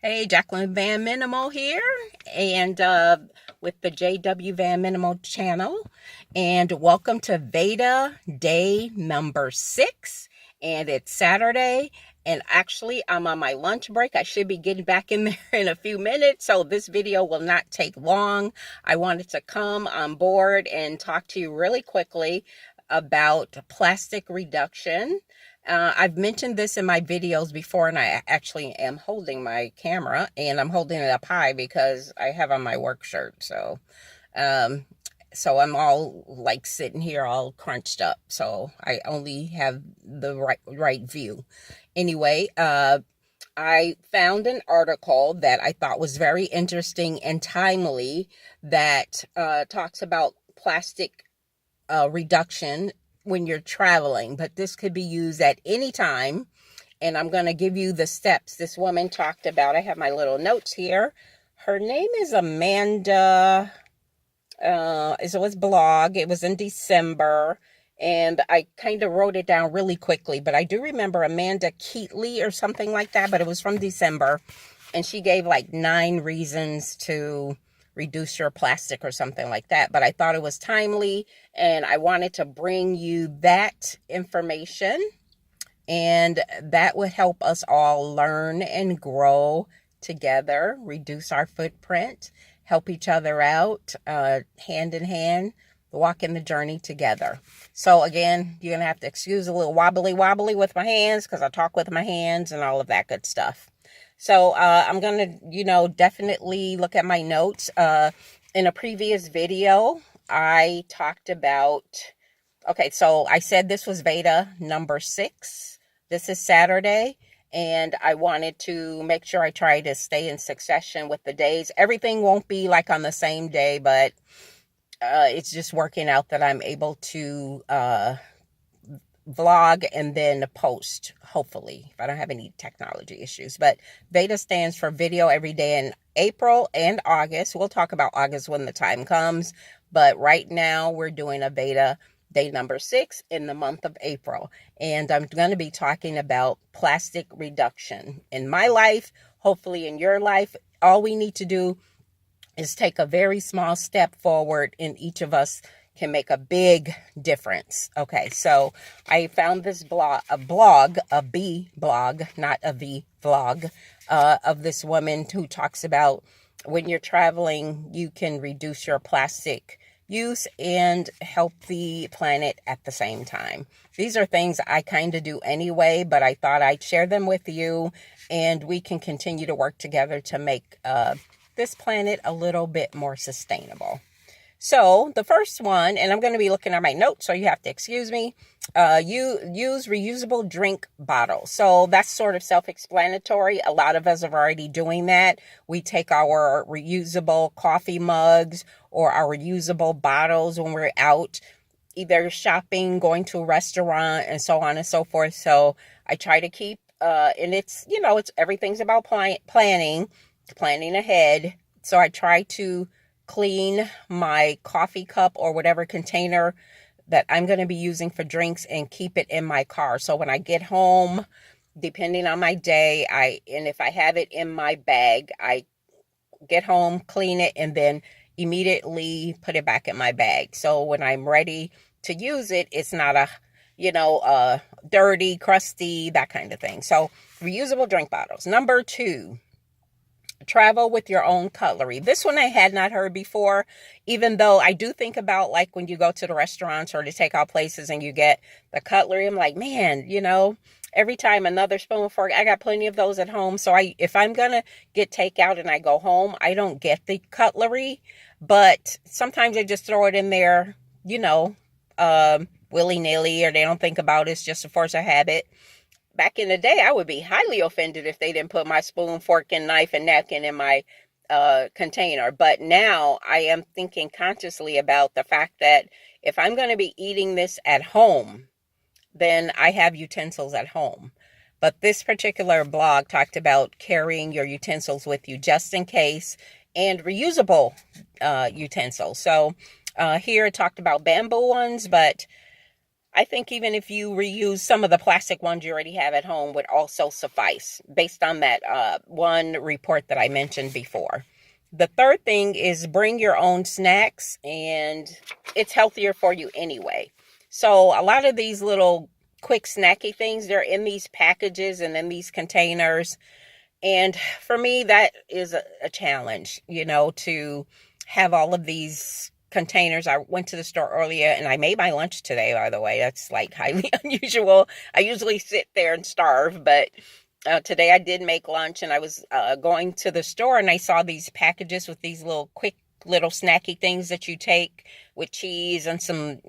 Hey, Jacqueline Van Minimal here, and with the JW Van Minimal channel, and welcome to VEDA day number 6, and it's Saturday, and actually I'm on my lunch break. I should be getting back in there in a few minutes, so this video will not take long. I wanted to come on board and talk to you really quickly about plastic reduction. I've mentioned this in my videos before, and I actually am holding my camera, and I'm holding it up high because I have on my work shirt. Um, so I'm all like sitting here all crunched up. So I only have the right view. Anyway, I found an article that I thought was very interesting and timely that talks about plastic reduction when you're traveling, but this could be used at any time. And I'm going to give you the steps this woman talked about. I have my little notes here. Her name is Amanda. It was blog. It was in December, and I kind of wrote it down really quickly, but I do remember Amanda Keatley or something like that, but it was from December, and she gave like 9 reasons to reduce your plastic or something like that. But I thought it was timely, and I wanted to bring you that information, and that would help us all learn and grow together, reduce our footprint, help each other out, hand in hand, walking the journey together. So again, you're gonna have to excuse a little wobbly with my hands because I talk with my hands and all of that good stuff. So I'm going to, definitely look at my notes. In a previous video, I talked about, okay, so I said this was VEDA number 6. This is Saturday, and I wanted to make sure I try to stay in succession with the days. Everything won't be like on the same day, but it's just working out that I'm able to vlog and then post, hopefully, if I don't have any technology issues. But VEDA stands for video every day in April and August. We'll talk about August when the time comes, but right now we're doing a VEDA day number 6 in the month of April, and I'm going to be talking about plastic reduction in my life, hopefully in your life. All we need to do is take a very small step forward, and each of us can make a big difference. Okay, so I found this a B blog, not a V vlog, of this woman who talks about when you're traveling, you can reduce your plastic use and help the planet at the same time. These are things I kind of do anyway, but I thought I'd share them with you, and we can continue to work together to make this planet a little bit more sustainable. So the first one, and I'm going to be looking at my notes, so you have to excuse me, you use reusable drink bottles. So that's sort of self-explanatory. A lot of us are already doing that. We take our reusable coffee mugs or our reusable bottles when we're out, either shopping, going to a restaurant, and so on and so forth. So I try to keep, and it's everything's about planning ahead. So I try to clean my coffee cup or whatever container that I'm going to be using for drinks and keep it in my car. So when I get home, depending on my day, and if I have it in my bag, I get home, clean it, and then immediately put it back in my bag. So when I'm ready to use it, it's not dirty, crusty, that kind of thing. So reusable drink bottles. Number 2, travel with your own cutlery. This one I had not heard before, even though I do think about like when you go to the restaurants or to take out places and you get the cutlery. I'm like, man, every time another spoon, fork, I got plenty of those at home. So if I'm going to get takeout and I go home, I don't get the cutlery, but sometimes I just throw it in there, willy-nilly, or they don't think about it. It's just a force of habit. Back in the day, I would be highly offended if they didn't put my spoon, fork, and knife and napkin in my container. But now I am thinking consciously about the fact that if I'm going to be eating this at home, then I have utensils at home. But this particular blog talked about carrying your utensils with you just in case, and reusable utensils. So here it talked about bamboo ones, but I think even if you reuse some of the plastic ones you already have at home would also suffice based on that one report that I mentioned before. The third thing is bring your own snacks, and it's healthier for you anyway. So a lot of these little quick snacky things, they're in these packages and in these containers. And for me, that is a challenge, to have all of these containers. I went to the store earlier and I made my lunch today, by the way. That's like highly unusual. I usually sit there and starve, but today I did make lunch, and I was going to the store and I saw these packages with these little quick little snacky things that you take with cheese and some,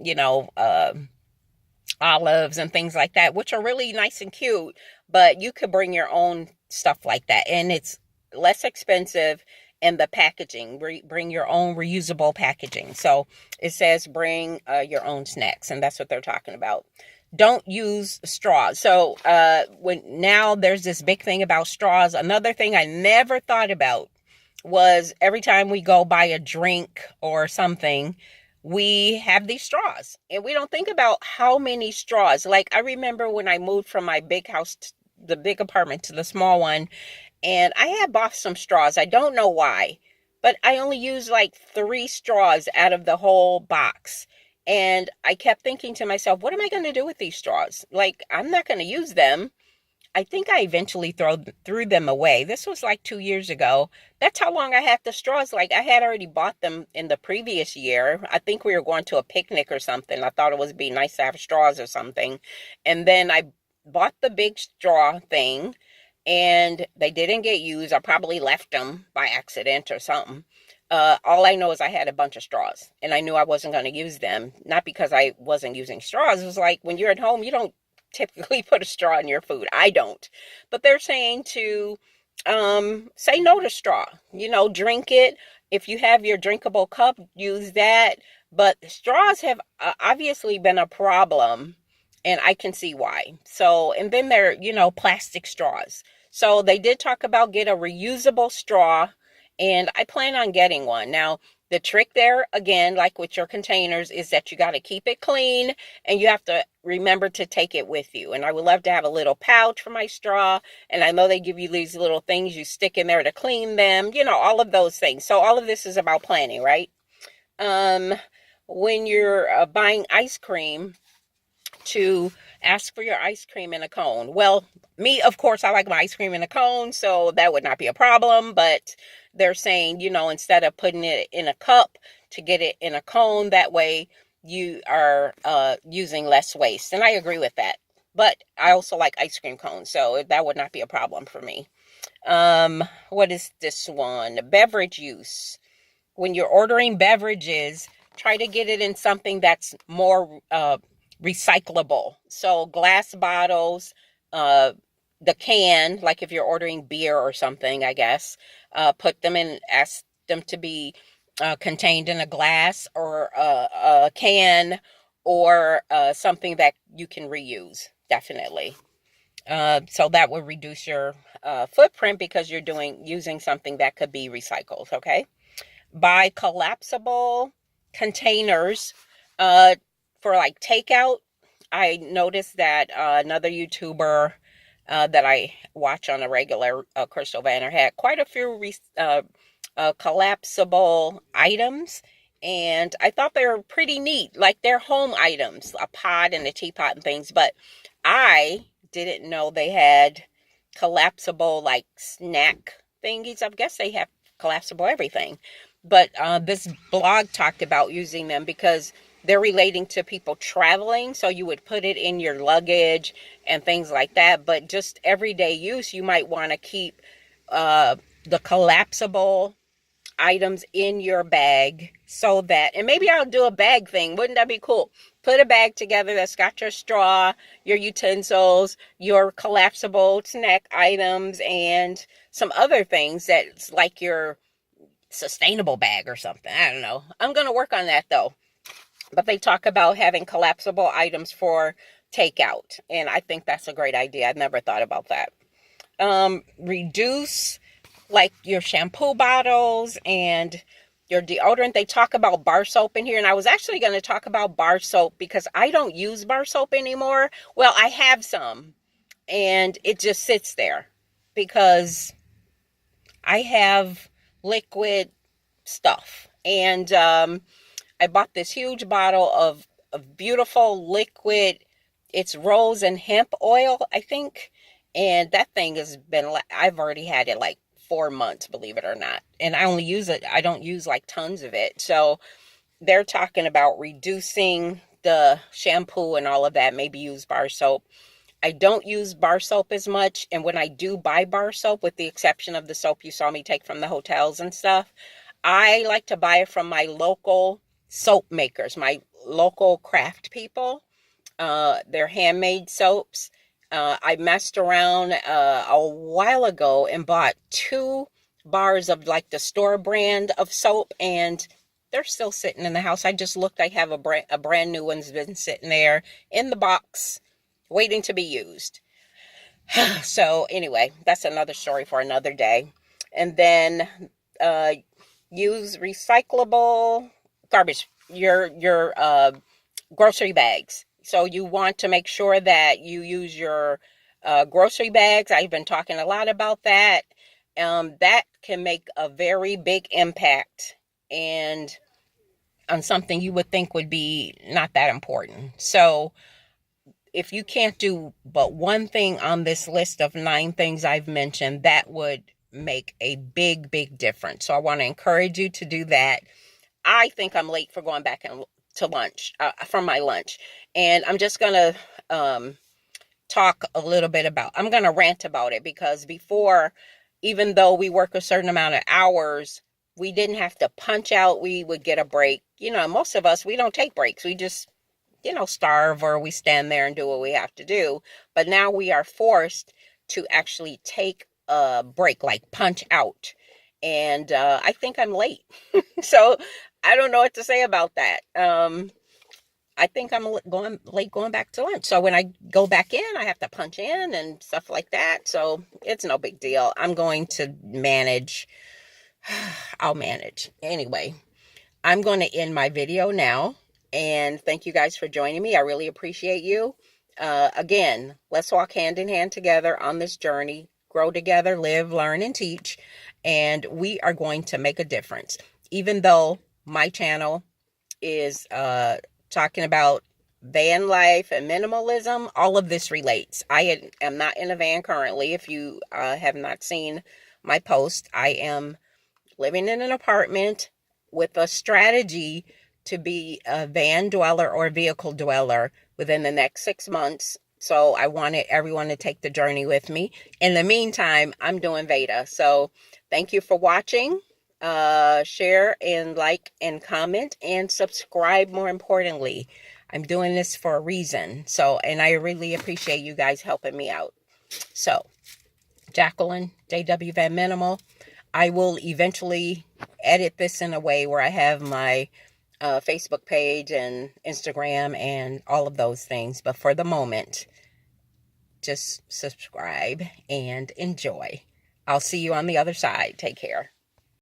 olives and things like that, which are really nice and cute, but you could bring your own stuff like that, and it's less expensive. And the packaging, bring your own reusable packaging. So it says bring your own snacks, and that's what they're talking about. Don't use straws. So when now there's this big thing about straws. Another thing I never thought about was every time we go buy a drink or something, we have these straws, and we don't think about how many straws. Like, I remember when I moved from my big house, the big apartment, to the small one, and I had bought some straws. I don't know why, but I only used like 3 straws out of the whole box. And I kept thinking to myself, what am I going to do with these straws? Like, I'm not going to use them. I think I eventually threw them away. This was like 2 years ago. That's how long I had the straws. Like, I had already bought them in the previous year. I think we were going to a picnic or something. I thought it would be nice to have straws or something. And then I bought the big straw thing, and they didn't get used. I probably left them by accident or something. All I know is I had a bunch of straws, and I knew I wasn't going to use them. Not because I wasn't using straws. It was like, when you're at home, you don't typically put a straw in your food. I don't. But they're saying to say no to straw. Drink it. If you have your drinkable cup, use that. But straws have obviously been a problem, and I can see why. So, and then they're, plastic straws. So they did talk about get a reusable straw, and I plan on getting one. Now, the trick there, again, like with your containers, is that you got to keep it clean, and you have to remember to take it with you. And I would love to have a little pouch for my straw, and I know they give you these little things you stick in there to clean them, all of those things. So all of this is about planning, right? When you're buying ice cream, to ask for your ice cream in a cone. Well, me, of course, I like my ice cream in a cone, so that would not be a problem. But they're saying, instead of putting it in a cup, to get it in a cone. That way you are using less waste. And I agree with that. But I also like ice cream cones, so that would not be a problem for me. What is this one? Beverage use. When you're ordering beverages, try to get it in something that's more recyclable. So glass bottles, the can, like if you're ordering beer or something, I guess, put them in, ask them to be contained in a glass or a can, or something that you can reuse, definitely. So that would reduce your footprint because you're using something that could be recycled, okay? Buy collapsible containers for like takeout. I noticed that another YouTuber that I watch on a regular, Crystal Vanner, had quite a few collapsible items, and I thought they were pretty neat. Like, they're home items, a pot and a teapot and things, but I didn't know they had collapsible like snack thingies. I guess they have collapsible everything, but this blog talked about using them because they're relating to people traveling. So you would put it in your luggage and things like that. But just everyday use, you might want to keep the collapsible items in your bag, so that, and maybe I'll do a bag thing. Wouldn't that be cool? Put a bag together that's got your straw, your utensils, your collapsible snack items, and some other things that's like your sustainable bag or something. I don't know. I'm going to work on that though. But they talk about having collapsible items for takeout, and I think that's a great idea. I've never thought about that. Reduce like your shampoo bottles and your deodorant. They talk about bar soap in here, and I was actually going to talk about bar soap because I don't use bar soap anymore. Well, I have some, and it just sits there because I have liquid stuff. And I bought this huge bottle of beautiful liquid. It's rose and hemp oil, I think. And that thing has been, I've already had it like 4 months, believe it or not. And I only use it, I don't use like tons of it. So they're talking about reducing the shampoo and all of that, maybe use bar soap. I don't use bar soap as much. And when I do buy bar soap, with the exception of the soap you saw me take from the hotels and stuff, I like to buy it from my local soap makers, my local craft people. They're handmade soaps. I messed around a while ago and bought 2 bars of like the store brand of soap, and they're still sitting in the house. I just looked. I have a brand new one's been sitting there in the box waiting to be used. So anyway, that's another story for another day. And then use recyclable garbage, your grocery bags. So you want to make sure that you use your grocery bags. I've been talking a lot about that. That can make a very big impact and on something you would think would be not that important. So if you can't do but one thing on this list of 9 things I've mentioned, that would make a big, big difference. So I want to encourage you to do that. I think I'm late for going back to lunch, from my lunch. And I'm just going to talk a little bit about, I'm going to rant about it, because before, even though we work a certain amount of hours, we didn't have to punch out. We would get a break. You know, most of us, we don't take breaks. We just, starve, or we stand there and do what we have to do. But now we are forced to actually take a break, like punch out. And I think I'm late. So I don't know what to say about that. I think I'm late going back to lunch. So when I go back in, I have to punch in and stuff like that. So it's no big deal. I'm going to manage. I'll manage. Anyway, I'm going to end my video now. And thank you guys for joining me. I really appreciate you. Again, let's walk hand in hand together on this journey. Grow together, live, learn, and teach. And we are going to make a difference. Even though my channel is talking about van life and minimalism, all of this relates. I am not in a van currently. If you have not seen my post, I am living in an apartment with a strategy to be a van dweller or vehicle dweller within the next 6 months. So I wanted everyone to take the journey with me. In the meantime, I'm doing VEDA. So thank you for watching. Share and like and comment and subscribe, more importantly. I'm doing this for a reason. So, and I really appreciate you guys helping me out. So, Jacqueline, JW Van Minimal. I will eventually edit this in a way where I have my Facebook page and Instagram and all of those things. But for the moment, just subscribe and enjoy. I'll see you on the other side. Take care.